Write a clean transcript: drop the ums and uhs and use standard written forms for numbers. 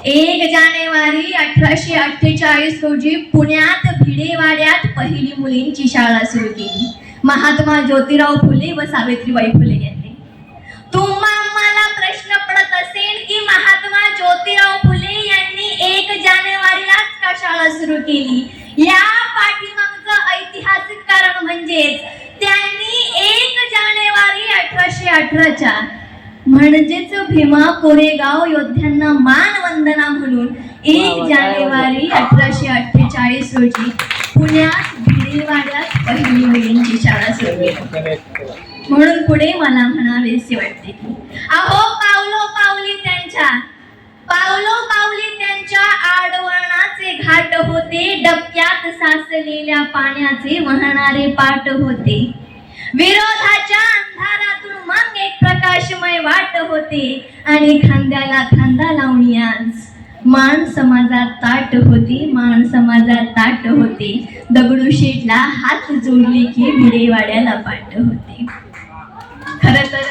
1 जानेवारी 1848 रोजी पुण्यात भिडेवाड्यात पहिली मुलींची शाळा सुरू केली महात्मा ज्योतिराव फुले व सावित्रीबाई फुले यांनी. तुम्हाला प्रश्न पडत असेल की महात्मा ज्योतिराव फुले यांनी 1 जानेवारीलाच का शाळा सुरू केली? या पाठीमागचं ऐतिहासिक कारण म्हणजेच त्यांनी 1 जानेवारी 1818च्या म्हणजेच भीमा कोरेगाव योद्ध्यांना मानवंदना म्हणून 1 जानेवारी 1848 रोजी पुण्यात भिडेवाड्यात पहिली मुलींची शाळा सुरू केली. म्हणून पुढे मला म्हणावेसे वाटते की अहो पावलो पावली त्यांच्या आडवळणाचे घाट होते, डबक्यात साचलेल्या पाण्याचे वाहणारे पाट होते, विरोधाच्या अंधारातून मग एक प्रकाशमय वाट होते आणि खांद्याला खांदा लावणी आज मान समाजात ताट होते, दगडूशेठला हात जोडले की भिडेवाड्याला पाट होते. खरं तर